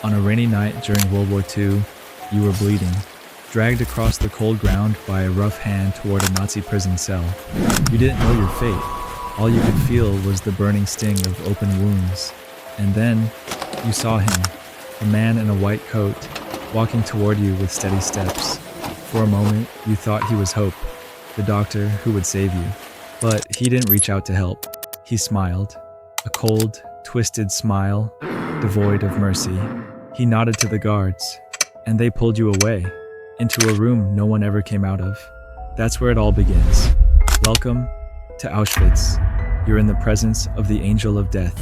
On a rainy night during World War II, you were bleeding, dragged across the cold ground by a rough hand toward a Nazi prison cell. You didn't know your fate. All you could feel was the burning sting of open wounds. And then, you saw him, a man in a white coat, walking toward you with steady steps. For a moment, you thought he was Hope, the doctor who would save you. But he didn't reach out to help. He smiled, a cold, twisted smile, devoid of mercy. He nodded to the guards, and they pulled you away, into a room no one ever came out of. That's where it all begins. Welcome to Auschwitz. You're in the presence of the angel of death.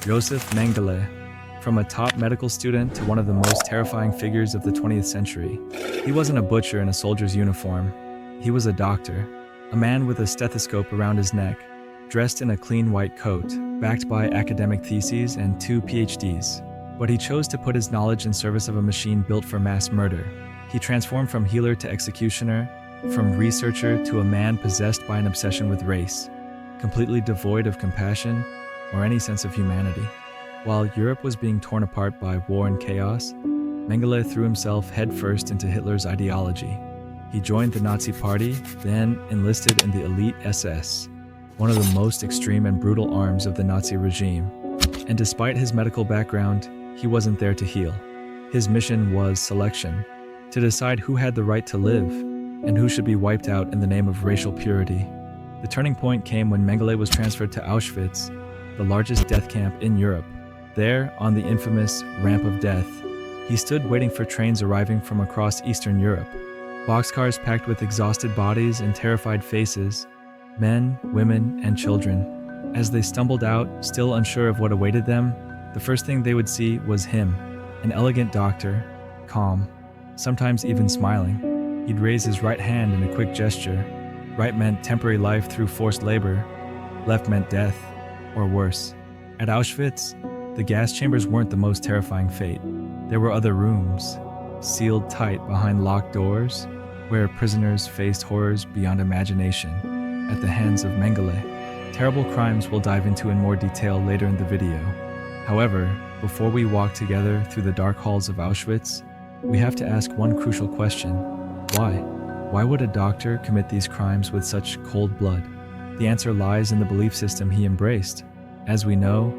Josef Mengele, from a top medical student to one of the most terrifying figures of the 20th century. He wasn't a butcher in a soldier's uniform. He was a doctor, a man with a stethoscope around his neck, dressed in a clean white coat, backed by academic theses and 2 PhDs. But he chose to put his knowledge in service of a machine built for mass murder. He transformed from healer to executioner, from researcher to a man possessed by an obsession with race, completely devoid of compassion or any sense of humanity. While Europe was being torn apart by war and chaos, Mengele threw himself headfirst into Hitler's ideology. He joined the Nazi Party, then enlisted in the elite SS, one of the most extreme and brutal arms of the Nazi regime. And despite his medical background, he wasn't there to heal. His mission was selection, to decide who had the right to live and who should be wiped out in the name of racial purity. The turning point came when Mengele was transferred to Auschwitz, the largest death camp in Europe. There, on the infamous Ramp of Death, he stood waiting for trains arriving from across Eastern Europe. Boxcars packed with exhausted bodies and terrified faces, men, women, and children. As they stumbled out, still unsure of what awaited them, the first thing they would see was him, an elegant doctor, calm, sometimes even smiling. He'd raise his right hand in a quick gesture. Right meant temporary life through forced labor. Left meant death, or worse. At Auschwitz, the gas chambers weren't the most terrifying fate. There were other rooms, sealed tight behind locked doors, where prisoners faced horrors beyond imagination at the hands of Mengele. Terrible crimes we'll dive into in more detail later in the video. However, before we walk together through the dark halls of Auschwitz, we have to ask one crucial question. Why? Why would a doctor commit these crimes with such cold blood? The answer lies in the belief system he embraced. As we know,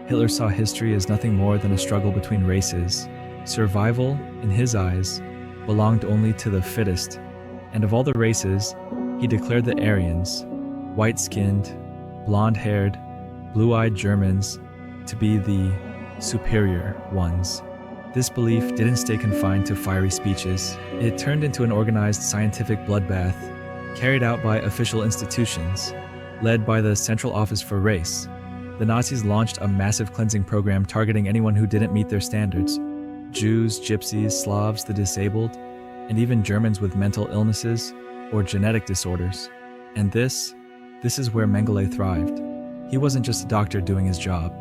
Hitler saw history as nothing more than a struggle between races. Survival, in his eyes, belonged only to the fittest. And of all the races, he declared the Aryans, white-skinned, blonde-haired, blue-eyed Germans, to be the superior ones. This belief didn't stay confined to fiery speeches. It turned into an organized scientific bloodbath, carried out by official institutions, led by the Central Office for Race. The Nazis launched a massive cleansing program targeting anyone who didn't meet their standards. Jews, Gypsies, Slavs, the disabled, and even Germans with mental illnesses or genetic disorders. And this is where Mengele thrived. He wasn't just a doctor doing his job.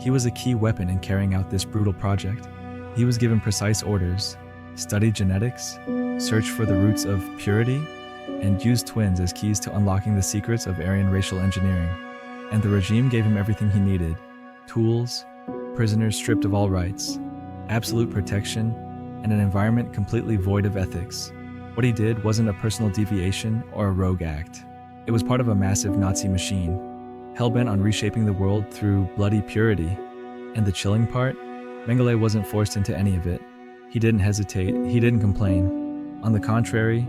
He was a key weapon in carrying out this brutal project. He was given precise orders: study genetics, search for the roots of purity, and use twins as keys to unlocking the secrets of Aryan racial engineering. And the regime gave him everything he needed: tools, prisoners stripped of all rights, absolute protection, and an environment completely void of ethics. What he did wasn't a personal deviation or a rogue act. It was part of a massive Nazi machine, hell-bent on reshaping the world through bloody purity. And the chilling part? Mengele wasn't forced into any of it. He didn't hesitate, he didn't complain. On the contrary,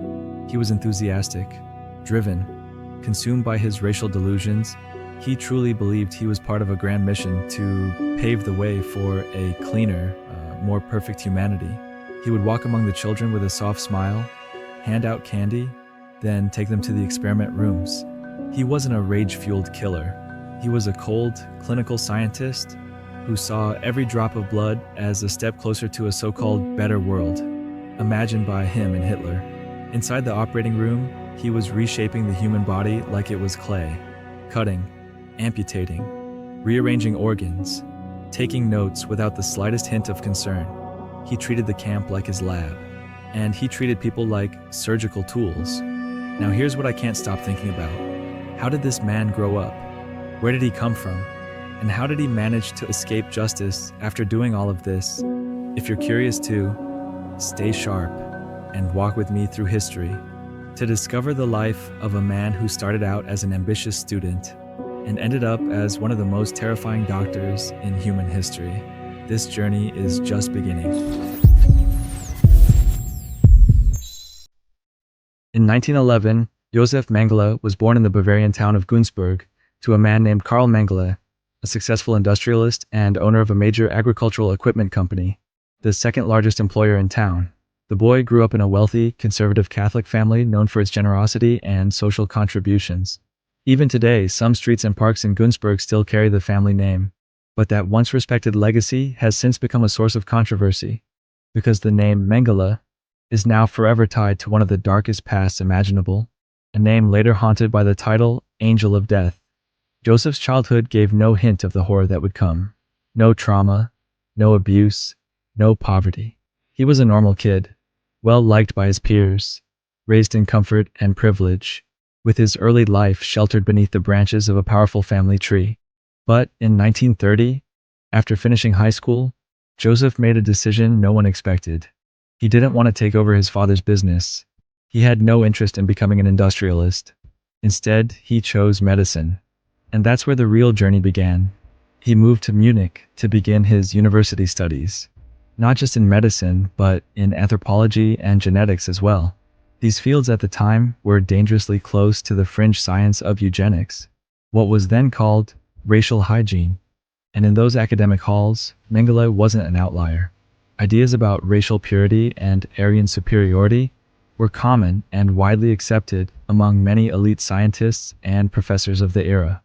he was enthusiastic, driven, consumed by his racial delusions. He truly believed he was part of a grand mission to pave the way for a cleaner, more perfect humanity. He would walk among the children with a soft smile, hand out candy, then take them to the experiment rooms. He wasn't a rage-fueled killer. He was a cold, clinical scientist who saw every drop of blood as a step closer to a so-called better world, imagined by him and Hitler. Inside the operating room, he was reshaping the human body like it was clay, cutting, amputating, rearranging organs, taking notes without the slightest hint of concern. He treated the camp like his lab, and he treated people like surgical tools. Now here's what I can't stop thinking about. How did this man grow up? Where did he come from? And how did he manage to escape justice after doing all of this? If you're curious too, stay sharp and walk with me through history to discover the life of a man who started out as an ambitious student and ended up as one of the most terrifying doctors in human history. This journey is just beginning. In 1911, Josef Mengele was born in the Bavarian town of Günzburg to a man named Karl Mengele, a successful industrialist and owner of a major agricultural equipment company, the second largest employer in town. The boy grew up in a wealthy, conservative Catholic family known for its generosity and social contributions. Even today, some streets and parks in Günzburg still carry the family name, but that once respected legacy has since become a source of controversy, because the name Mengele is now forever tied to one of the darkest pasts imaginable, a name later haunted by the title Angel of Death. Joseph's childhood gave no hint of the horror that would come. No trauma, no abuse, no poverty. He was a normal kid, well liked by his peers, raised in comfort and privilege, with his early life sheltered beneath the branches of a powerful family tree. But in 1930, after finishing high school, Joseph made a decision no one expected. He didn't want to take over his father's business. He had no interest in becoming an industrialist. Instead, he chose medicine. And that's where the real journey began. He moved to Munich to begin his university studies, not just in medicine, but in anthropology and genetics as well. These fields at the time were dangerously close to the fringe science of eugenics, what was then called racial hygiene. And in those academic halls, Mengele wasn't an outlier. Ideas about racial purity and Aryan superiority were common and widely accepted among many elite scientists and professors of the era.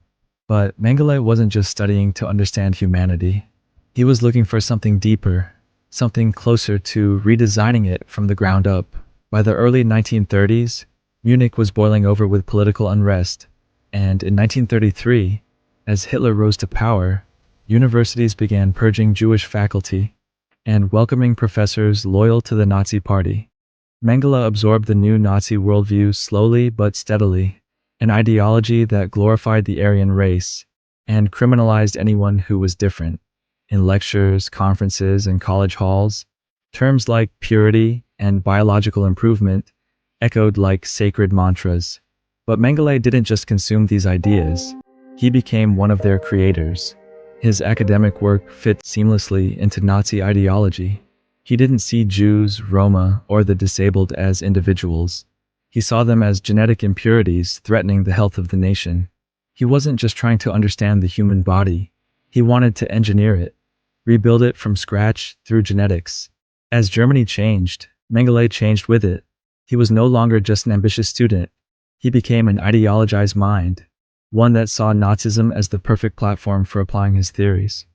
But Mengele wasn't just studying to understand humanity. He was looking for something deeper, something closer to redesigning it from the ground up. By the early 1930s, Munich was boiling over with political unrest, and in 1933, as Hitler rose to power, universities began purging Jewish faculty and welcoming professors loyal to the Nazi Party. Mengele absorbed the new Nazi worldview slowly but steadily, an ideology that glorified the Aryan race and criminalized anyone who was different. In lectures, conferences, and college halls, terms like purity and biological improvement echoed like sacred mantras. But Mengele didn't just consume these ideas, he became one of their creators. His academic work fit seamlessly into Nazi ideology. He didn't see Jews, Roma, or the disabled as individuals. He saw them as genetic impurities threatening the health of the nation. He wasn't just trying to understand the human body. He wanted to engineer it, rebuild it from scratch through genetics. As Germany changed, Mengele changed with it. He was no longer just an ambitious student. He became an ideologized mind, one that saw Nazism as the perfect platform for applying his theories.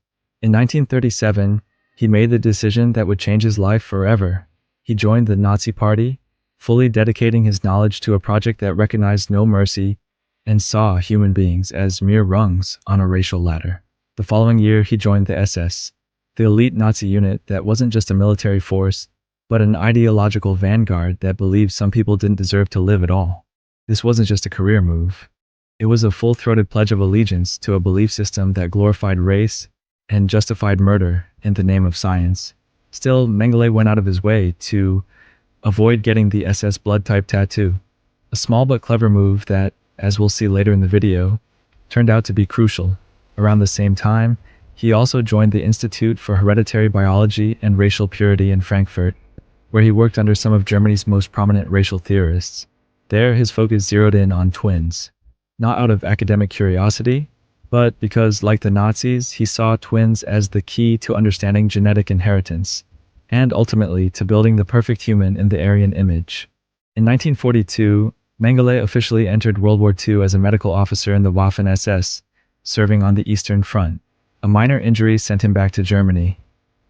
In 1937, he made the decision that would change his life forever. He joined the Nazi Party, fully dedicating his knowledge to a project that recognized no mercy and saw human beings as mere rungs on a racial ladder. The following year, he joined the SS, the elite Nazi unit that wasn't just a military force, but an ideological vanguard that believed some people didn't deserve to live at all. This wasn't just a career move. It was a full-throated pledge of allegiance to a belief system that glorified race and justified murder in the name of science. Still, Mengele went out of his way to avoid getting the SS blood type tattoo, a small but clever move that, as we'll see later in the video, turned out to be crucial. Around the same time, he also joined the Institute for Hereditary Biology and Racial Purity in Frankfurt, where he worked under some of Germany's most prominent racial theorists. There, his focus zeroed in on twins, not out of academic curiosity, but because, like the Nazis, he saw twins as the key to understanding genetic inheritance, and ultimately to building the perfect human in the Aryan image. In 1942, Mengele officially entered World War II as a medical officer in the Waffen-SS, serving on the Eastern Front. A minor injury sent him back to Germany,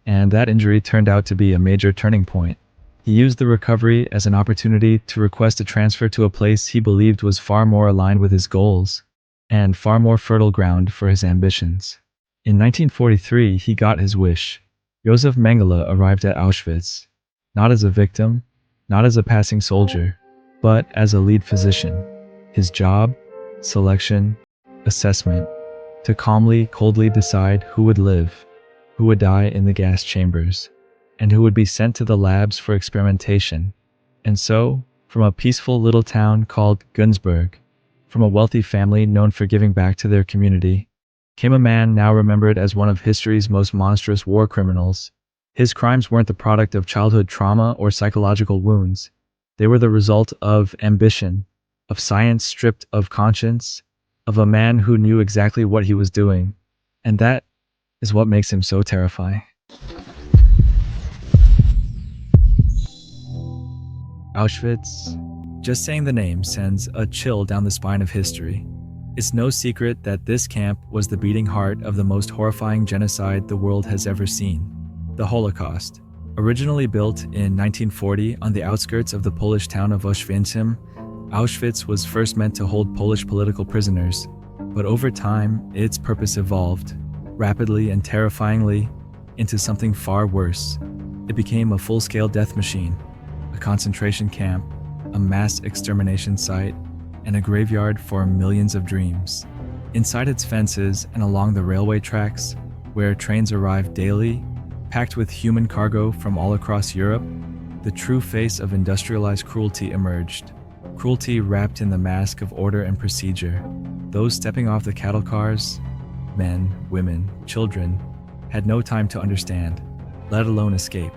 and that injury turned out to be a major turning point. He used the recovery as an opportunity to request a transfer to a place he believed was far more aligned with his goals, and far more fertile ground for his ambitions. In 1943, he got his wish. Josef Mengele arrived at Auschwitz, not as a victim, not as a passing soldier, but as a lead physician. His job, selection, assessment, to calmly, coldly decide who would live, who would die in the gas chambers, and who would be sent to the labs for experimentation. And so, from a peaceful little town called Günzburg, from a wealthy family known for giving back to their community, came a man now remembered as one of history's most monstrous war criminals. His crimes weren't the product of childhood trauma or psychological wounds. They were the result of ambition, of science stripped of conscience, of a man who knew exactly what he was doing. And that is what makes him so terrifying. Auschwitz. Just saying the name sends a chill down the spine of history. It's no secret that this camp was the beating heart of the most horrifying genocide the world has ever seen, the Holocaust. Originally built in 1940 on the outskirts of the Polish town of Oświęcim, Auschwitz was first meant to hold Polish political prisoners, but over time, its purpose evolved, rapidly and terrifyingly, into something far worse. It became a full-scale death machine, a concentration camp, a mass extermination site, and a graveyard for millions of dreams. Inside its fences and along the railway tracks, where trains arrived daily, packed with human cargo from all across Europe, the true face of industrialized cruelty emerged. Cruelty wrapped in the mask of order and procedure. Those stepping off the cattle cars, men, women, children, had no time to understand, let alone escape.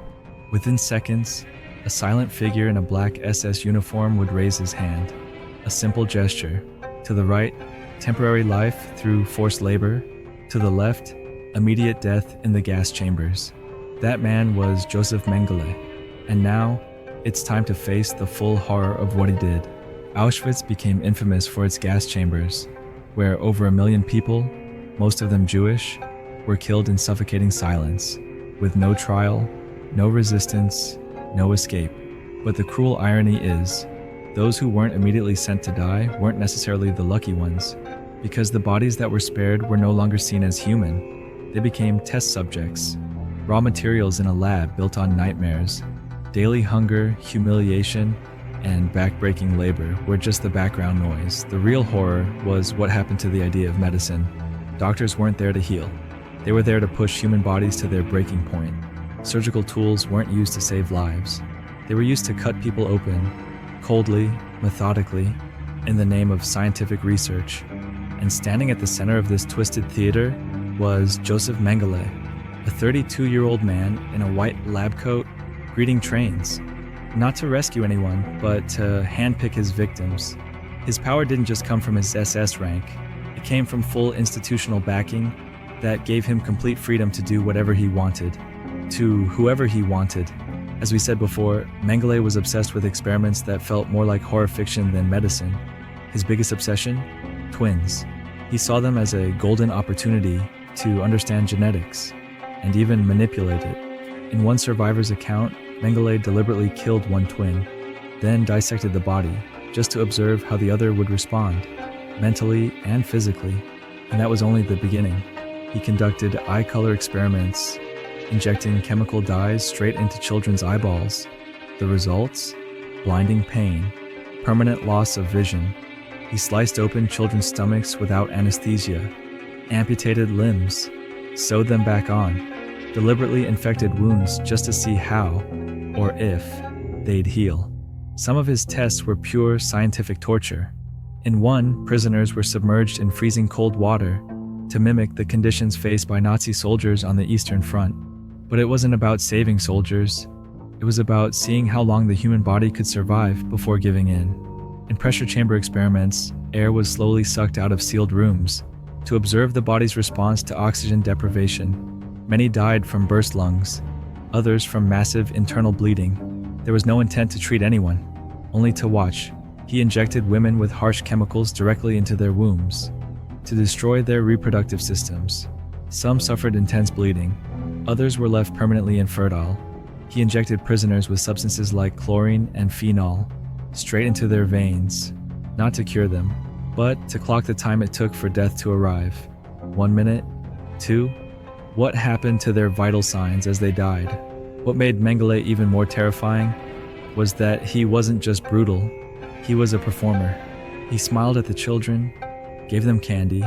Within seconds, a silent figure in a black SS uniform would raise his hand. A simple gesture. To the right, temporary life through forced labor. To the left, immediate death in the gas chambers. That man was Josef Mengele. And now, it's time to face the full horror of what he did. Auschwitz became infamous for its gas chambers, where over 1 million people, most of them Jewish, were killed in suffocating silence, with no trial, no resistance, no escape. But the cruel irony is, those who weren't immediately sent to die weren't necessarily the lucky ones, because the bodies that were spared were no longer seen as human. They became test subjects, raw materials in a lab built on nightmares. Daily hunger, humiliation, and backbreaking labor were just the background noise. The real horror was what happened to the idea of medicine. Doctors weren't there to heal. They were there to push human bodies to their breaking point. Surgical tools weren't used to save lives. They were used to cut people open, coldly, methodically, in the name of scientific research. And standing at the center of this twisted theater was Josef Mengele, a 32-year-old man in a white lab coat, greeting trains. Not to rescue anyone, but to handpick his victims. His power didn't just come from his SS rank. It came from full institutional backing that gave him complete freedom to do whatever he wanted, to whoever he wanted. As we said before, Mengele was obsessed with experiments that felt more like horror fiction than medicine. His biggest obsession? Twins. He saw them as a golden opportunity to understand genetics, and even manipulate it. In one survivor's account, Mengele deliberately killed one twin, then dissected the body, just to observe how the other would respond, mentally and physically. And that was only the beginning. He conducted eye color experiments, injecting chemical dyes straight into children's eyeballs. The results? Blinding pain, permanent loss of vision. He sliced open children's stomachs without anesthesia, amputated limbs, sewed them back on, deliberately infected wounds just to see how, or if, they'd heal. Some of his tests were pure scientific torture. In one, prisoners were submerged in freezing cold water to mimic the conditions faced by Nazi soldiers on the Eastern Front. But it wasn't about saving soldiers. It was about seeing how long the human body could survive before giving in. In pressure chamber experiments, air was slowly sucked out of sealed rooms to observe the body's response to oxygen deprivation. Many died from burst lungs, others from massive internal bleeding. There was no intent to treat anyone, only to watch. He injected women with harsh chemicals directly into their wombs to destroy their reproductive systems. Some suffered intense bleeding. Others were left permanently infertile. He injected prisoners with substances like chlorine and phenol straight into their veins, not to cure them, but to clock the time it took for death to arrive. 1 minute, 2. What happened to their vital signs as they died? What made Mengele even more terrifying was that he wasn't just brutal, he was a performer. He smiled at the children, gave them candy,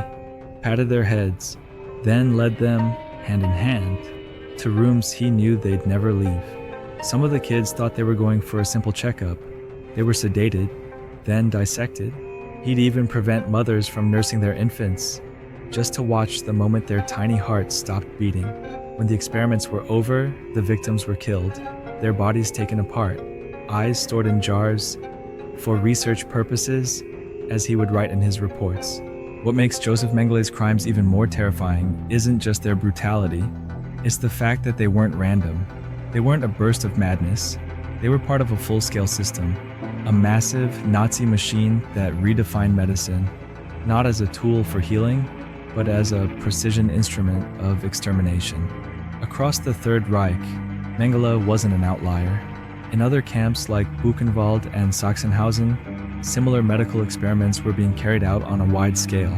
patted their heads, then led them, hand in hand, to rooms he knew they'd never leave. Some of the kids thought they were going for a simple checkup. They were sedated, then dissected. He'd even prevent mothers from nursing their infants, just to watch the moment their tiny hearts stopped beating. When the experiments were over, the victims were killed, their bodies taken apart, eyes stored in jars for research purposes, as he would write in his reports. What makes Josef Mengele's crimes even more terrifying isn't just their brutality, it's the fact that they weren't random. They weren't a burst of madness. They were part of a full-scale system, a massive Nazi machine that redefined medicine, not as a tool for healing, but as a precision instrument of extermination. Across the Third Reich, Mengele wasn't an outlier. In other camps like Buchenwald and Sachsenhausen, similar medical experiments were being carried out on a wide scale.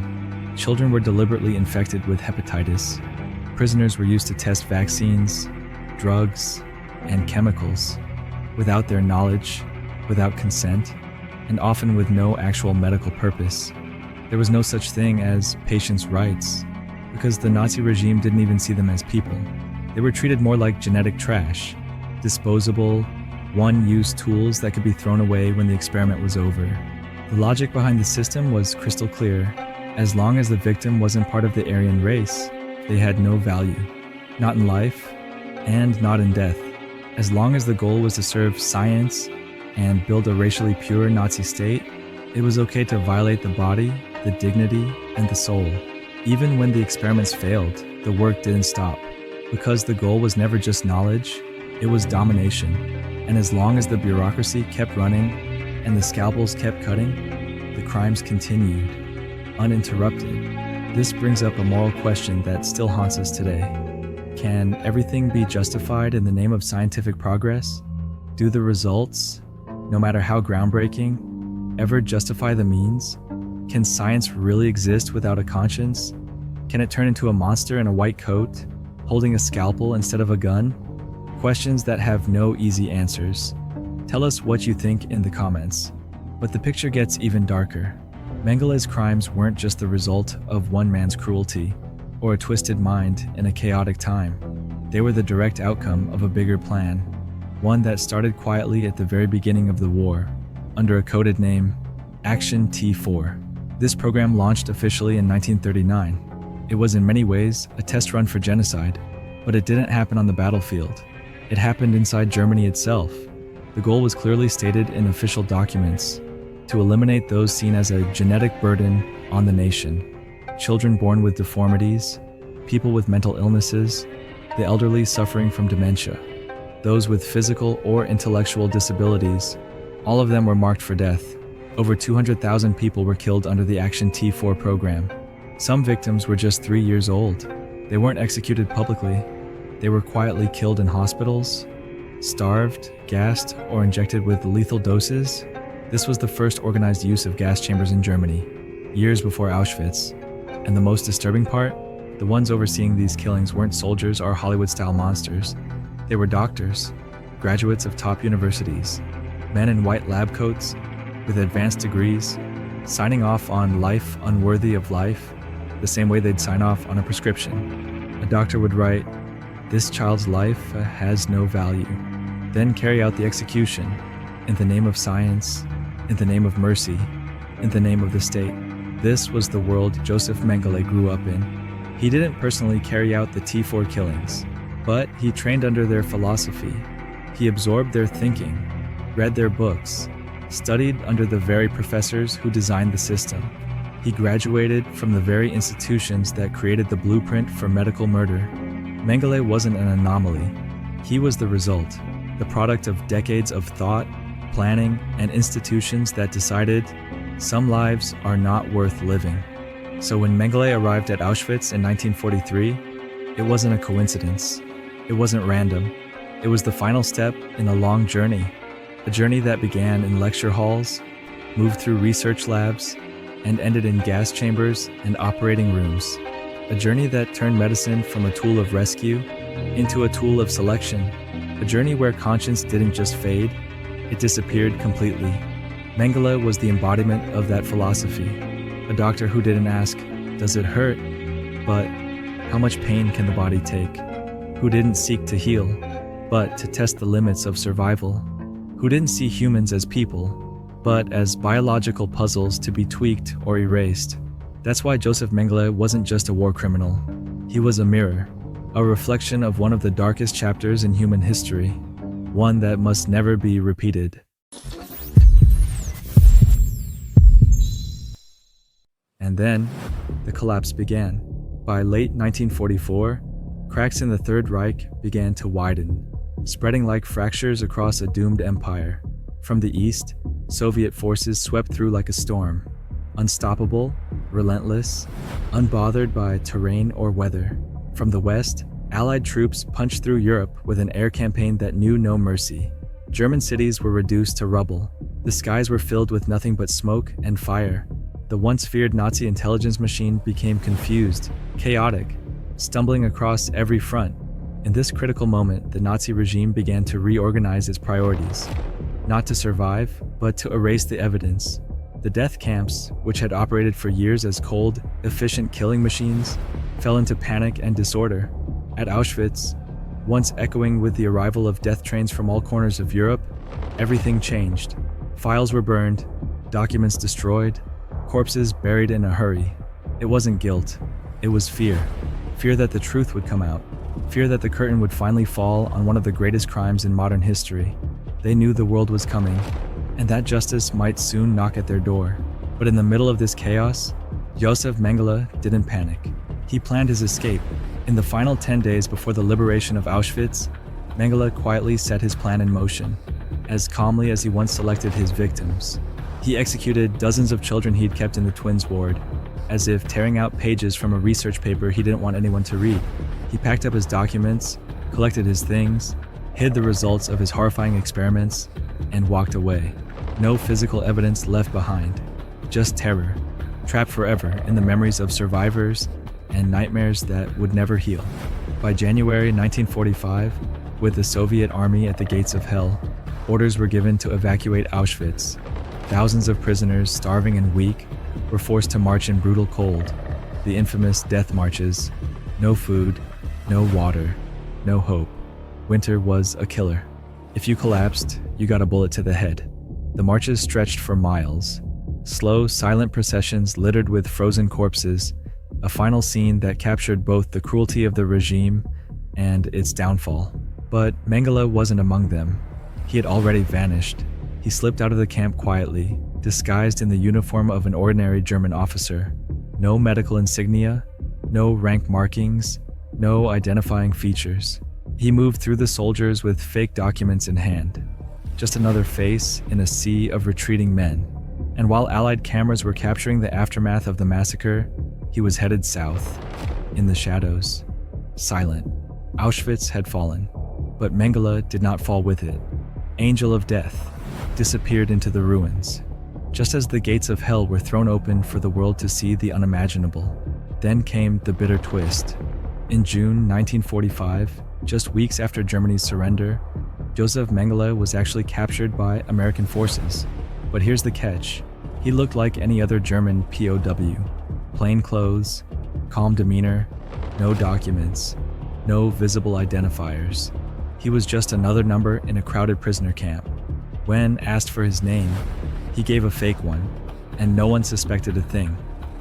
Children were deliberately infected with hepatitis. Prisoners were used to test vaccines, drugs, and chemicals, without their knowledge, without consent, and often with no actual medical purpose. There was no such thing as patients' rights, because the Nazi regime didn't even see them as people. They were treated more like genetic trash, disposable, one-use tools that could be thrown away when the experiment was over. The logic behind the system was crystal clear. As long as the victim wasn't part of the Aryan race, they had no value, not in life and not in death. As long as the goal was to serve science and build a racially pure Nazi state, it was okay to violate the body, the dignity, and the soul. Even when the experiments failed, the work didn't stop, because the goal was never just knowledge, it was domination. And as long as the bureaucracy kept running and the scalpels kept cutting, the crimes continued, uninterrupted. This brings up a moral question that still haunts us today. Can everything be justified in the name of scientific progress? Do the results, no matter how groundbreaking, ever justify the means? Can science really exist without a conscience? Can it turn into a monster in a white coat, holding a scalpel instead of a gun? Questions that have no easy answers. Tell us what you think in the comments. But the picture gets even darker. Mengele's crimes weren't just the result of one man's cruelty or a twisted mind in a chaotic time. They were the direct outcome of a bigger plan, one that started quietly at the very beginning of the war, under a coded name, Action T4. This program launched officially in 1939. It was in many ways a test run for genocide, but it didn't happen on the battlefield. It happened inside Germany itself. The goal was clearly stated in official documents: to eliminate those seen as a genetic burden on the nation. Children born with deformities, people with mental illnesses, the elderly suffering from dementia, those with physical or intellectual disabilities, all of them were marked for death. Over 200,000 people were killed under the Action T4 program. Some victims were just 3 years old. They weren't executed publicly. They were quietly killed in hospitals, starved, gassed, or injected with lethal doses. This was the first organized use of gas chambers in Germany, years before Auschwitz. And the most disturbing part? The ones overseeing these killings weren't soldiers or Hollywood-style monsters. They were doctors, graduates of top universities, men in white lab coats with advanced degrees, signing off on life unworthy of life, the same way they'd sign off on a prescription. A doctor would write, "This child's life has no value," then carry out the execution in the name of science, in the name of mercy, in the name of the state. This was the world Josef Mengele grew up in. He didn't personally carry out the T4 killings, but he trained under their philosophy. He absorbed their thinking, read their books, studied under the very professors who designed the system. He graduated from the very institutions that created the blueprint for medical murder. Mengele wasn't an anomaly. He was the result, the product of decades of thought, planning, and institutions that decided some lives are not worth living. So when Mengele arrived at Auschwitz in 1943, it wasn't a coincidence. It wasn't random. It was the final step in a long journey, a journey that began in lecture halls, moved through research labs, and ended in gas chambers and operating rooms. A journey that turned medicine from a tool of rescue into a tool of selection. A journey where conscience didn't just fade, it disappeared completely. Mengele was the embodiment of that philosophy. A doctor who didn't ask, "Does it hurt?" But how much pain can the body take? Who didn't seek to heal, but to test the limits of survival? Who didn't see humans as people, but as biological puzzles to be tweaked or erased? That's why Josef Mengele wasn't just a war criminal. He was a mirror, a reflection of one of the darkest chapters in human history, one that must never be repeated. And then, the collapse began. By late 1944, cracks in the Third Reich began to widen, spreading like fractures across a doomed empire. From the east, Soviet forces swept through like a storm, unstoppable, relentless, unbothered by terrain or weather. From the west, Allied troops punched through Europe with an air campaign that knew no mercy. German cities were reduced to rubble. The skies were filled with nothing but smoke and fire. The once feared Nazi intelligence machine became confused, chaotic, stumbling across every front. In this critical moment, the Nazi regime began to reorganize its priorities, not to survive, but to erase the evidence. The death camps, which had operated for years as cold, efficient killing machines, fell into panic and disorder. At Auschwitz, once echoing with the arrival of death trains from all corners of Europe, everything changed. Files were burned, documents destroyed, corpses buried in a hurry. It wasn't guilt, it was fear. Fear that the truth would come out. Fear that the curtain would finally fall on one of the greatest crimes in modern history. They knew the world was coming, and that justice might soon knock at their door. But in the middle of this chaos, Josef Mengele didn't panic. He planned his escape. In the final 10 days before the liberation of Auschwitz, Mengele quietly set his plan in motion, as calmly as he once selected his victims. He executed dozens of children he'd kept in the twins' ward, as if tearing out pages from a research paper he didn't want anyone to read. He packed up his documents, collected his things, hid the results of his horrifying experiments, and walked away. No physical evidence left behind, just terror, trapped forever in the memories of survivors and nightmares that would never heal. By January 1945, with the Soviet army at the gates of hell, orders were given to evacuate Auschwitz. Thousands of prisoners, starving and weak, were forced to march in brutal cold, the infamous death marches. No food, no water, no hope. Winter was a killer. If you collapsed, you got a bullet to the head. The marches stretched for miles. Slow, silent processions littered with frozen corpses, a final scene that captured both the cruelty of the regime and its downfall. But Mengele wasn't among them. He had already vanished. He slipped out of the camp quietly, disguised in the uniform of an ordinary German officer. No medical insignia, no rank markings, no identifying features. He moved through the soldiers with fake documents in hand. Just another face in a sea of retreating men. And while Allied cameras were capturing the aftermath of the massacre, he was headed south, in the shadows, silent. Auschwitz had fallen, but Mengele did not fall with it. Angel of Death disappeared into the ruins, just as the gates of hell were thrown open for the world to see the unimaginable. Then came the bitter twist. In June 1945, just weeks after Germany's surrender, Josef Mengele was actually captured by American forces. But here's the catch. He looked like any other German POW. Plain clothes, calm demeanor, no documents, no visible identifiers. He was just another number in a crowded prisoner camp. When asked for his name, he gave a fake one, and no one suspected a thing.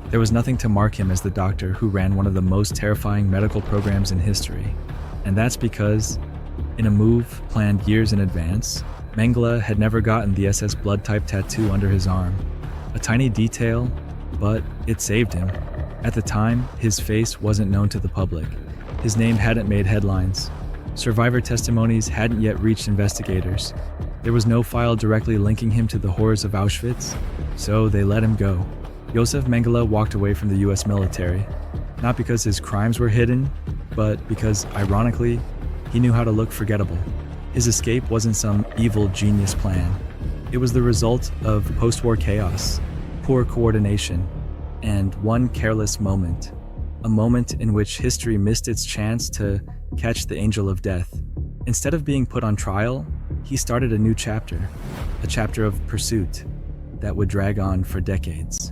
There was nothing to mark him as the doctor who ran one of the most terrifying medical programs in history. And that's because, in a move planned years in advance, Mengele had never gotten the SS blood type tattoo under his arm. A tiny detail, but it saved him. At the time, his face wasn't known to the public. His name hadn't made headlines. Survivor testimonies hadn't yet reached investigators. There was no file directly linking him to the horrors of Auschwitz, so they let him go. Josef Mengele walked away from the US military, not because his crimes were hidden, but because, ironically, he knew how to look forgettable. His escape wasn't some evil genius plan. It was the result of post-war chaos, poor coordination, and one careless moment. A moment in which history missed its chance to catch the angel of death. Instead of being put on trial, he started a new chapter, a chapter of pursuit that would drag on for decades.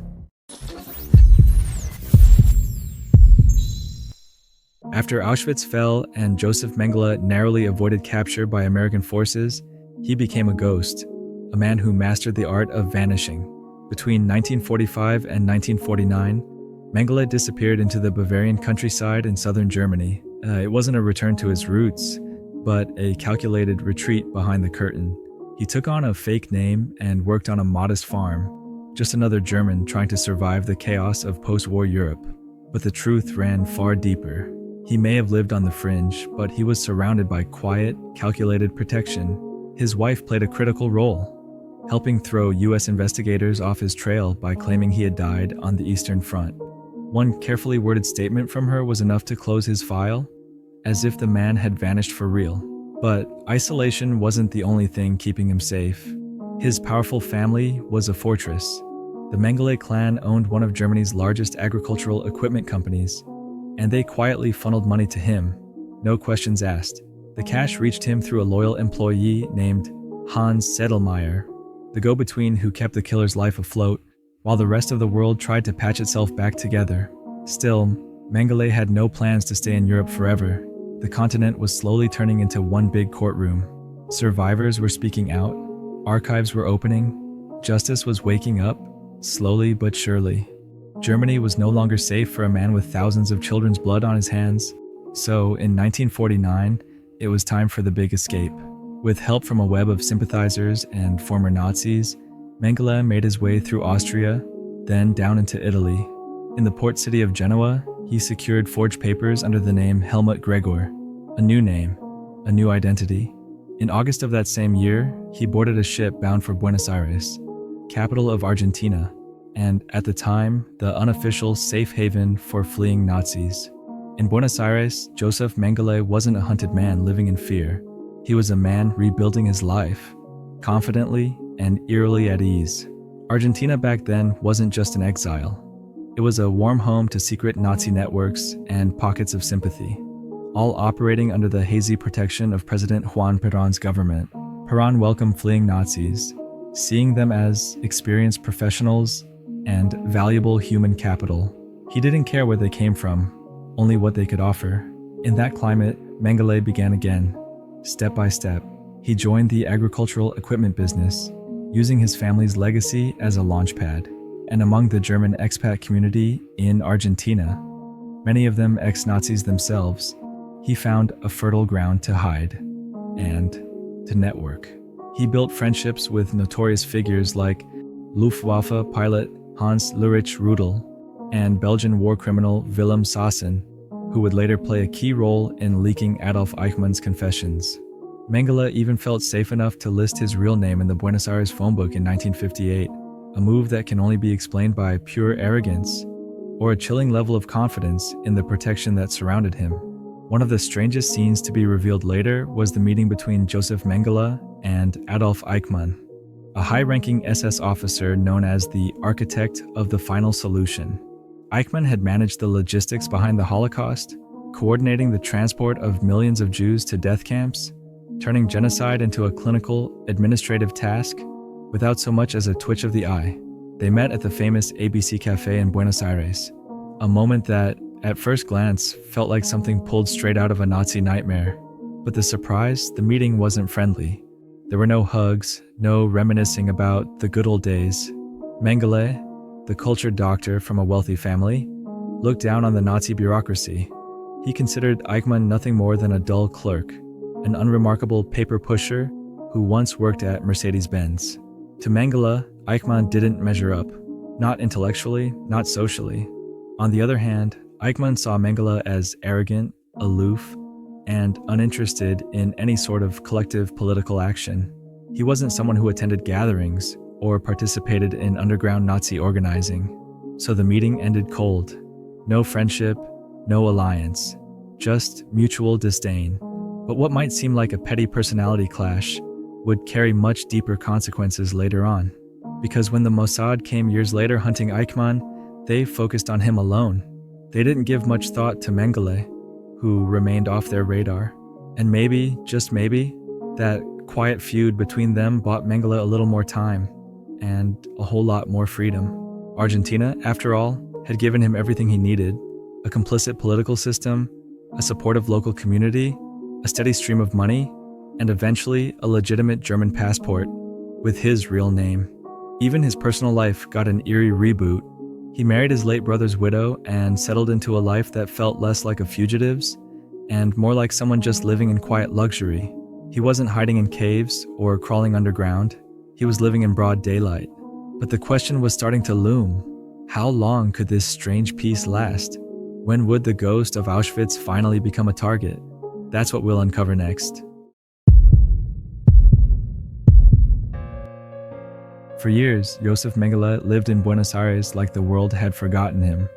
After Auschwitz fell and Josef Mengele narrowly avoided capture by American forces, he became a ghost, a man who mastered the art of vanishing. Between 1945 and 1949, Mengele disappeared into the Bavarian countryside in southern Germany. It wasn't a return to his roots, but a calculated retreat behind the curtain. He took on a fake name and worked on a modest farm, just another German trying to survive the chaos of post-war Europe. But the truth ran far deeper. He may have lived on the fringe, but he was surrounded by quiet, calculated protection. His wife played a critical role, helping throw U.S. investigators off his trail by claiming he had died on the Eastern Front. One carefully worded statement from her was enough to close his file, as if the man had vanished for real. But isolation wasn't the only thing keeping him safe. His powerful family was a fortress. The Mengele clan owned one of Germany's largest agricultural equipment companies, and they quietly funneled money to him, no questions asked. The cash reached him through a loyal employee named Hans Sedlmayr, the go-between who kept the killer's life afloat, while the rest of the world tried to patch itself back together. Still, Mengele had no plans to stay in Europe forever. The continent was slowly turning into one big courtroom. Survivors were speaking out, archives were opening, justice was waking up, slowly but surely. Germany was no longer safe for a man with thousands of children's blood on his hands. So, in 1949, it was time for the big escape. With help from a web of sympathizers and former Nazis, Mengele made his way through Austria, then down into Italy. In the port city of Genoa, he secured forged papers under the name Helmut Gregor, a new name, a new identity. In August of that same year, he boarded a ship bound for Buenos Aires, capital of Argentina, and at the time, the unofficial safe haven for fleeing Nazis. In Buenos Aires, Josef Mengele wasn't a hunted man living in fear. He was a man rebuilding his life, confidently and eerily at ease. Argentina back then wasn't just an exile. It was a warm home to secret Nazi networks and pockets of sympathy, all operating under the hazy protection of President Juan Perón's government. Perón welcomed fleeing Nazis, seeing them as experienced professionals and valuable human capital. He didn't care where they came from, only what they could offer. In that climate, Mengele began again. Step by step, he joined the agricultural equipment business, using his family's legacy as a launchpad. And among the German expat community in Argentina, many of them ex-Nazis themselves, he found a fertile ground to hide and to network. He built friendships with notorious figures like Luftwaffe pilot Hans Ulrich Rudel and Belgian war criminal Willem Saassen, who would later play a key role in leaking Adolf Eichmann's confessions. Mengele even felt safe enough to list his real name in the Buenos Aires phone book in 1958, a move that can only be explained by pure arrogance or a chilling level of confidence in the protection that surrounded him. One of the strangest scenes to be revealed later was the meeting between Josef Mengele and Adolf Eichmann, a high-ranking SS officer known as the architect of the final solution. Eichmann had managed the logistics behind the Holocaust, coordinating the transport of millions of Jews to death camps, turning genocide into a clinical, administrative task without so much as a twitch of the eye. They met at the famous ABC Cafe in Buenos Aires, a moment that, at first glance, felt like something pulled straight out of a Nazi nightmare. But the surprise, the meeting wasn't friendly. There were no hugs, no reminiscing about the good old days. Mengele, the cultured doctor from a wealthy family, looked down on the Nazi bureaucracy. He considered Eichmann nothing more than a dull clerk, an unremarkable paper pusher who once worked at Mercedes-Benz. To Mengele, Eichmann didn't measure up, not intellectually, not socially. On the other hand, Eichmann saw Mengele as arrogant, aloof, and uninterested in any sort of collective political action. He wasn't someone who attended gatherings or participated in underground Nazi organizing. So the meeting ended cold. No friendship, no alliance, just mutual disdain. But what might seem like a petty personality clash would carry much deeper consequences later on. Because when the Mossad came years later hunting Eichmann, they focused on him alone. They didn't give much thought to Mengele, who remained off their radar. And maybe, just maybe, that quiet feud between them bought Mengele a little more time and a whole lot more freedom. Argentina, after all, had given him everything he needed: a complicit political system, a supportive local community, a steady stream of money, and eventually a legitimate German passport with his real name. Even his personal life got an eerie reboot. He married his late brother's widow and settled into a life that felt less like a fugitive's and more like someone just living in quiet luxury. He wasn't hiding in caves or crawling underground. He was living in broad daylight. But the question was starting to loom. How long could this strange peace last? When would the ghost of Auschwitz finally become a target? That's what we'll uncover next. For years, Josef Mengele lived in Buenos Aires like the world had forgotten him,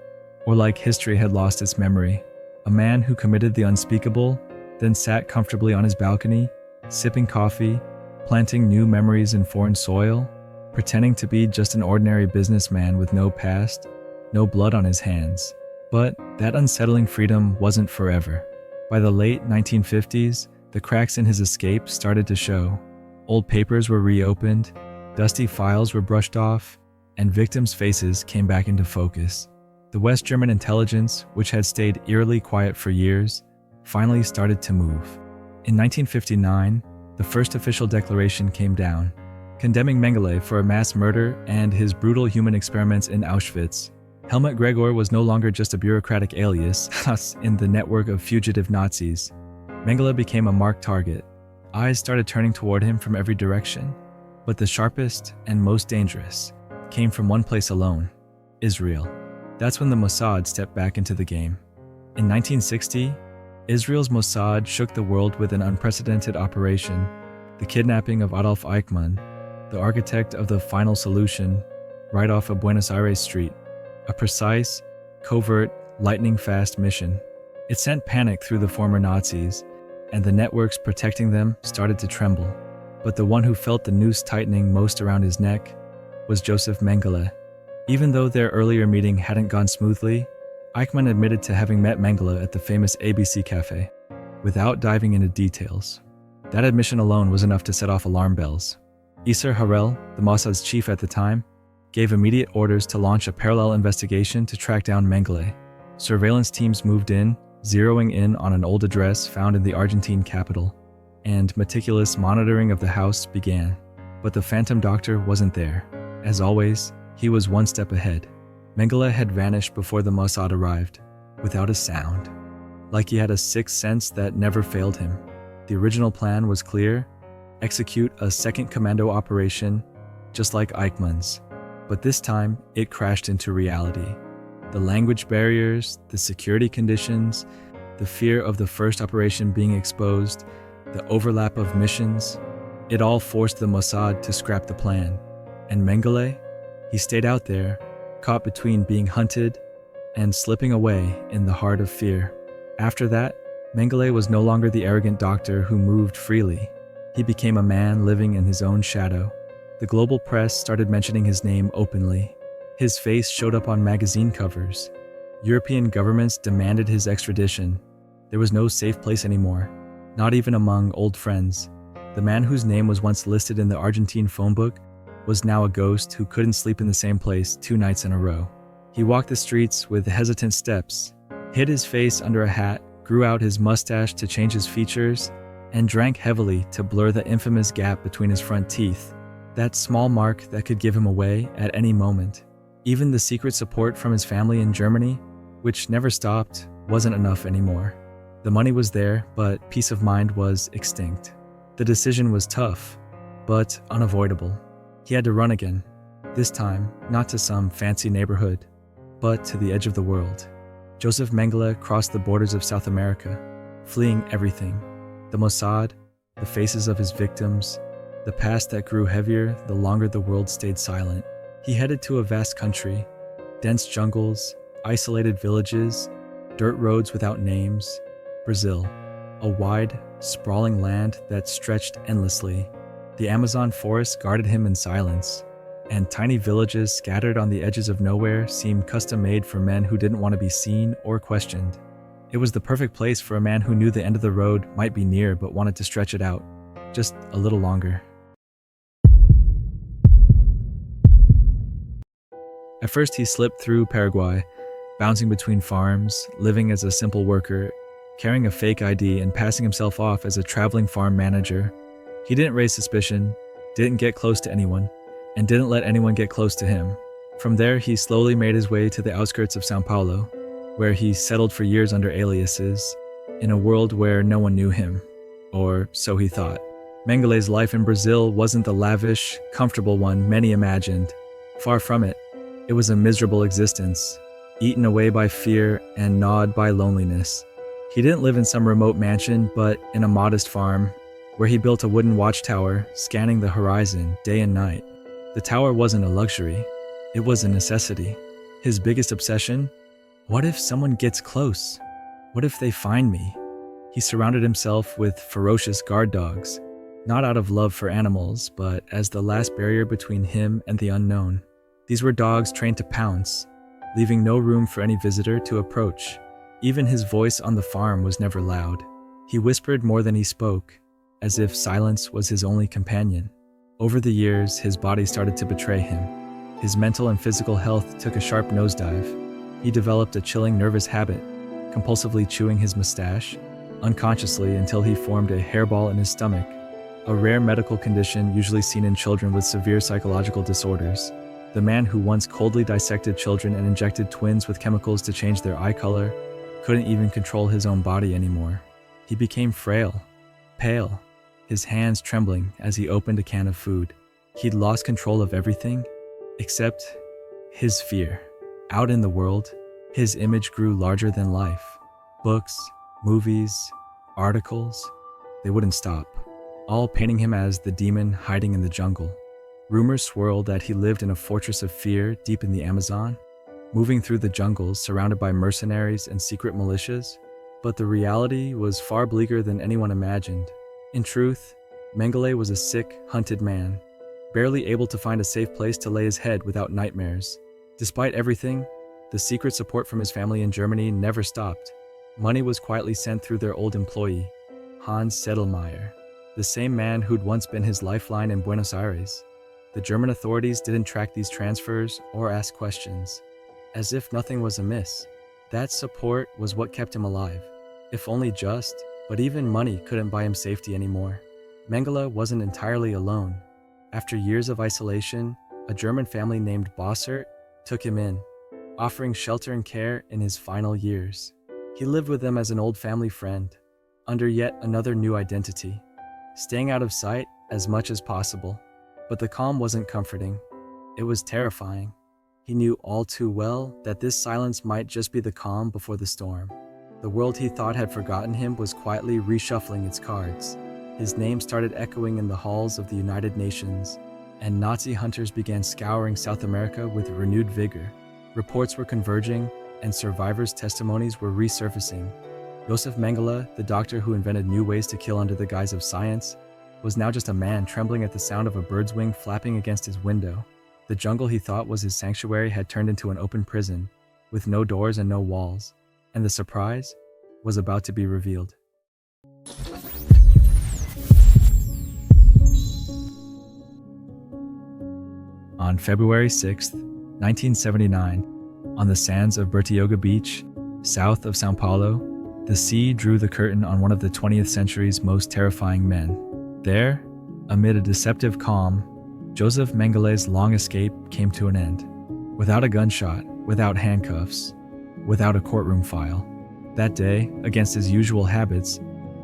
or like history had lost its memory. A man who committed the unspeakable, then sat comfortably on his balcony, sipping coffee, planting new memories in foreign soil, pretending to be just an ordinary businessman with no past, no blood on his hands. But that unsettling freedom wasn't forever. By the late 1950s, the cracks in his escape started to show. Old papers were reopened, dusty files were brushed off, and victims' faces came back into focus. The West German intelligence, which had stayed eerily quiet for years, finally started to move. In 1959, the first official declaration came down, condemning Mengele for a mass murder and his brutal human experiments in Auschwitz. Helmut Gregor was no longer just a bureaucratic alias in the network of fugitive Nazis. Mengele became a marked target. Eyes started turning toward him from every direction. But the sharpest and most dangerous came from one place alone: Israel. That's when the Mossad stepped back into the game. In 1960, Israel's Mossad shook the world with an unprecedented operation: the kidnapping of Adolf Eichmann, the architect of the final solution, right off a Buenos Aires street. A precise, covert, lightning-fast mission. It sent panic through the former Nazis, and the networks protecting them started to tremble. But the one who felt the noose tightening most around his neck was Josef Mengele. Even though their earlier meeting hadn't gone smoothly, Eichmann admitted to having met Mengele at the famous ABC Cafe, without diving into details. That admission alone was enough to set off alarm bells. Isser Harel, the Mossad's chief at the time, gave immediate orders to launch a parallel investigation to track down Mengele. Surveillance teams moved in, zeroing in on an old address found in the Argentine capital, and meticulous monitoring of the house began. But the phantom doctor wasn't there. As always, he was one step ahead. Mengele had vanished before the Mossad arrived, without a sound, like he had a sixth sense that never failed him. The original plan was clear: execute a second commando operation, just like Eichmann's. But this time, it crashed into reality. The language barriers, the security conditions, the fear of the first operation being exposed, the overlap of missions, it all forced the Mossad to scrap the plan. And Mengele? He stayed out there, caught between being hunted and slipping away in the heart of fear. After that, Mengele was no longer the arrogant doctor who moved freely. He became a man living in his own shadow. The global press started mentioning his name openly. His face showed up on magazine covers. European governments demanded his extradition. There was no safe place anymore, not even among old friends. The man whose name was once listed in the Argentine phone book was now a ghost who couldn't sleep in the same place 2 nights in a row. He walked the streets with hesitant steps, hid his face under a hat, grew out his mustache to change his features, and drank heavily to blur the infamous gap between his front teeth. That small mark that could give him away at any moment. Even the secret support from his family in Germany, which never stopped, wasn't enough anymore. The money was there, but peace of mind was extinct. The decision was tough, but unavoidable. He had to run again. This time, not to some fancy neighborhood, but to the edge of the world. Josef Mengele crossed the borders of South America, fleeing everything: the Mossad, the faces of his victims, the past that grew heavier the longer the world stayed silent. He headed to a vast country: dense jungles, isolated villages, dirt roads without names. Brazil, a wide, sprawling land that stretched endlessly. The Amazon forest guarded him in silence, and tiny villages scattered on the edges of nowhere seemed custom-made for men who didn't want to be seen or questioned. It was the perfect place for a man who knew the end of the road might be near but wanted to stretch it out, just a little longer. At first he slipped through Paraguay, bouncing between farms, living as a simple worker, carrying a fake ID and passing himself off as a traveling farm manager. He didn't raise suspicion, didn't get close to anyone, and didn't let anyone get close to him. From there, he slowly made his way to the outskirts of São Paulo, where he settled for years under aliases, in a world where no one knew him, or so he thought. Mengele's life in Brazil wasn't the lavish, comfortable one many imagined. Far from it. It was a miserable existence, eaten away by fear and gnawed by loneliness. He didn't live in some remote mansion, but in a modest farm, where he built a wooden watchtower, scanning the horizon day and night. The tower wasn't a luxury, it was a necessity. His biggest obsession? What if someone gets close? What if they find me? He surrounded himself with ferocious guard dogs, not out of love for animals, but as the last barrier between him and the unknown. These were dogs trained to pounce, leaving no room for any visitor to approach. Even his voice on the farm was never loud. He whispered more than he spoke, as if silence was his only companion. Over the years, his body started to betray him. His mental and physical health took a sharp nosedive. He developed a chilling nervous habit, compulsively chewing his mustache, unconsciously until he formed a hairball in his stomach, a rare medical condition usually seen in children with severe psychological disorders. The man who once coldly dissected children and injected twins with chemicals to change their eye color couldn't even control his own body anymore. He became frail, pale, his hands trembling as he opened a can of food. He'd lost control of everything except his fear. Out in the world, his image grew larger than life. Books, movies, articles, they wouldn't stop, all painting him as the demon hiding in the jungle. Rumors swirled that he lived in a fortress of fear deep in the Amazon, moving through the jungles surrounded by mercenaries and secret militias, but the reality was far bleaker than anyone imagined. In truth, Mengele was a sick, hunted man, barely able to find a safe place to lay his head without nightmares. Despite everything, the secret support from his family in Germany never stopped. Money was quietly sent through their old employee, Hans Sedlmayr, the same man who'd once been his lifeline in Buenos Aires. The German authorities didn't track these transfers or ask questions, as if nothing was amiss. That support was what kept him alive, if only just, but even money couldn't buy him safety anymore. Mengele wasn't entirely alone. After years of isolation, a German family named Bossert took him in, offering shelter and care in his final years. He lived with them as an old family friend, under yet another new identity, staying out of sight as much as possible. But the calm wasn't comforting. It was terrifying. He knew all too well that this silence might just be the calm before the storm. The world he thought had forgotten him was quietly reshuffling its cards. His name started echoing in the halls of the United Nations, and Nazi hunters began scouring South America with renewed vigor. Reports were converging, and survivors' testimonies were resurfacing. Josef Mengele, the doctor who invented new ways to kill under the guise of science, was now just a man trembling at the sound of a bird's wing flapping against his window. The jungle he thought was his sanctuary had turned into an open prison, with no doors and no walls, and the surprise was about to be revealed. On February 6, 1979, on the sands of Bertioga Beach, south of São Paulo, the sea drew the curtain on one of the 20th century's most terrifying men. There, amid a deceptive calm, Josef Mengele's long escape came to an end. Without a gunshot, without handcuffs, without a courtroom file. That day, against his usual habits,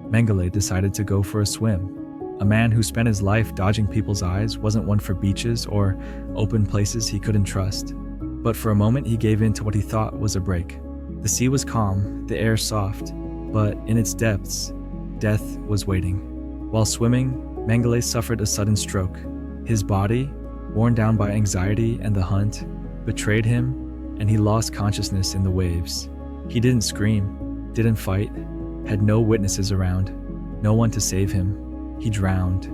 Mengele decided to go for a swim. A man who spent his life dodging people's eyes wasn't one for beaches or open places he couldn't trust. But for a moment he gave in to what he thought was a break. The sea was calm, the air soft, but in its depths, death was waiting. While swimming, Mengele suffered a sudden stroke. His body, worn down by anxiety and the hunt, betrayed him, and he lost consciousness in the waves. He didn't scream, didn't fight, had no witnesses around, no one to save him. He drowned,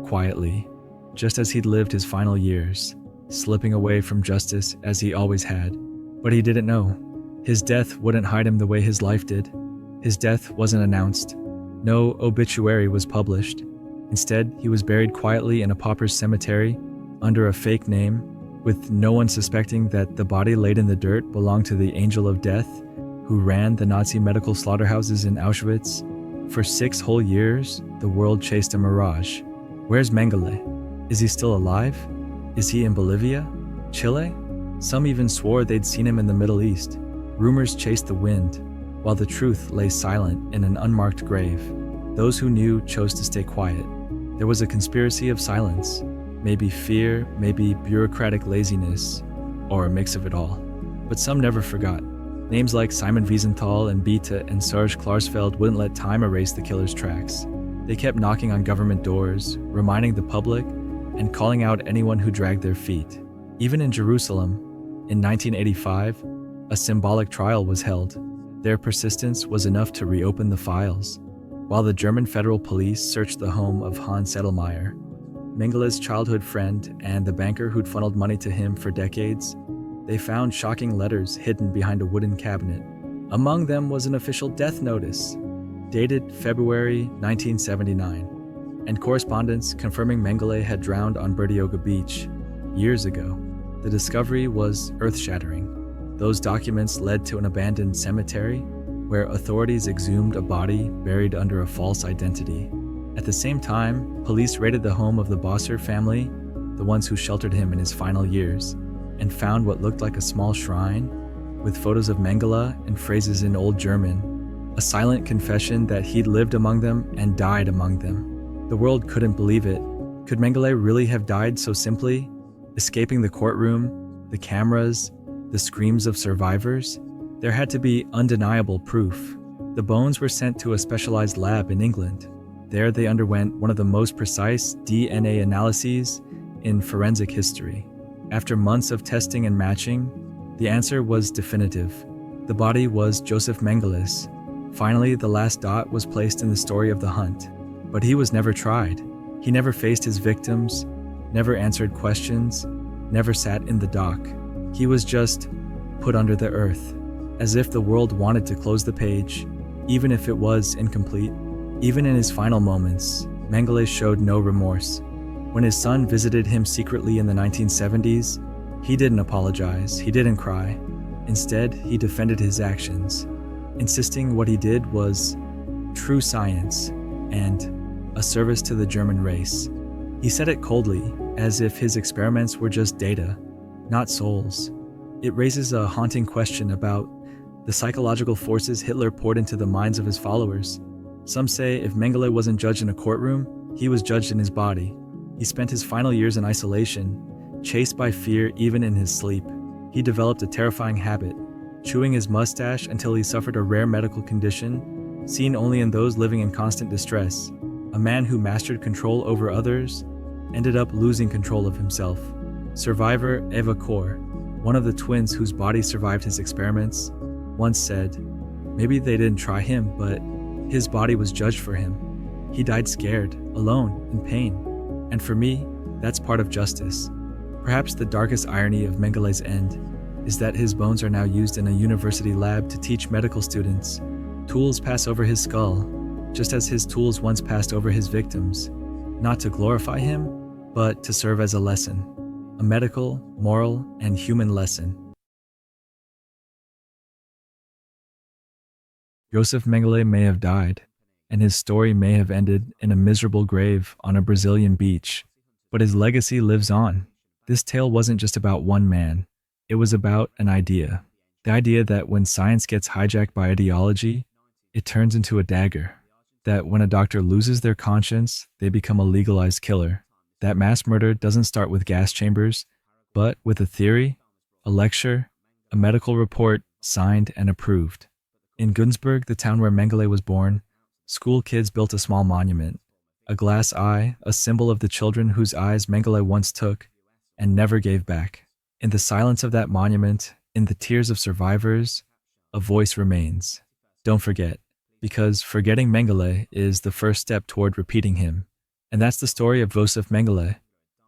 quietly, just as he'd lived his final years, slipping away from justice as he always had. But he didn't know. His death wouldn't hide him the way his life did. His death wasn't announced. No obituary was published. Instead, he was buried quietly in a pauper's cemetery under a fake name, with no one suspecting that the body laid in the dirt belonged to the angel of death who ran the Nazi medical slaughterhouses in Auschwitz. For 6 whole years, the world chased a mirage. Where's Mengele? Is he still alive? Is he in Bolivia? Chile? Some even swore they'd seen him in the Middle East. Rumors chased the wind, while the truth lay silent in an unmarked grave. Those who knew chose to stay quiet. There was a conspiracy of silence, maybe fear, maybe bureaucratic laziness, or a mix of it all. But some never forgot. Names like Simon Wiesenthal and Beta and Serge Klarsfeld wouldn't let time erase the killer's tracks. They kept knocking on government doors, reminding the public, and calling out anyone who dragged their feet. Even in Jerusalem, in 1985, a symbolic trial was held. Their persistence was enough to reopen the files. While the German federal police searched the home of Hans Sedlmayr, Mengele's childhood friend and the banker who'd funneled money to him for decades, they found shocking letters hidden behind a wooden cabinet. Among them was an official death notice, dated February 1979, and correspondence confirming Mengele had drowned on Bertioga Beach years ago. The discovery was earth-shattering. Those documents led to an abandoned cemetery where authorities exhumed a body buried under a false identity. At the same time, police raided the home of the Bosser family, the ones who sheltered him in his final years, and found what looked like a small shrine with photos of Mengele and phrases in Old German, a silent confession that he'd lived among them and died among them. The world couldn't believe it. Could Mengele really have died so simply, escaping the courtroom, the cameras, the screams of survivors? There had to be undeniable proof. The bones were sent to a specialized lab in England. There they underwent one of the most precise DNA analyses in forensic history. After months of testing and matching, the answer was definitive. The body was Josef Mengele's. Finally, the last dot was placed in the story of the hunt. But he was never tried. He never faced his victims, never answered questions, never sat in the dock. He was just put under the earth, as if the world wanted to close the page, even if it was incomplete. Even in his final moments, Mengele showed no remorse. When his son visited him secretly in the 1970s, he didn't apologize, he didn't cry. Instead, he defended his actions, insisting what he did was true science and a service to the German race. He said it coldly, as if his experiments were just data, not souls. It raises a haunting question about the psychological forces Hitler poured into the minds of his followers. Some say if Mengele wasn't judged in a courtroom, he was judged in his body. He spent his final years in isolation, chased by fear even in his sleep. He developed a terrifying habit, chewing his mustache until he suffered a rare medical condition, seen only in those living in constant distress. A man who mastered control over others ended up losing control of himself. Survivor Eva Kor, one of the twins whose body survived his experiments, once said, "Maybe they didn't try him, but his body was judged for him. He died scared, alone, in pain. And for me, that's part of justice." Perhaps the darkest irony of Mengele's end is that his bones are now used in a university lab to teach medical students. Tools pass over his skull, just as his tools once passed over his victims, not to glorify him, but to serve as a lesson, a medical, moral, and human lesson. Josef Mengele may have died, and his story may have ended in a miserable grave on a Brazilian beach, but his legacy lives on. This tale wasn't just about one man, it was about an idea. The idea that when science gets hijacked by ideology, it turns into a dagger. That when a doctor loses their conscience, they become a legalized killer. That mass murder doesn't start with gas chambers, but with a theory, a lecture, a medical report signed and approved. In Günzburg, the town where Mengele was born, school kids built a small monument, a glass eye, a symbol of the children whose eyes Mengele once took and never gave back. In the silence of that monument, in the tears of survivors, a voice remains. Don't forget, because forgetting Mengele is the first step toward repeating him. And that's the story of Josef Mengele,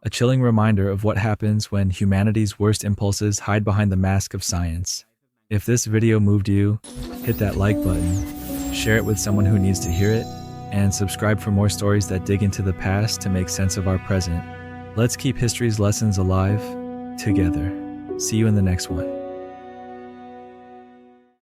a chilling reminder of what happens when humanity's worst impulses hide behind the mask of science. If this video moved you, hit that like button, share it with someone who needs to hear it, and subscribe for more stories that dig into the past to make sense of our present. Let's keep history's lessons alive together. See you in the next one.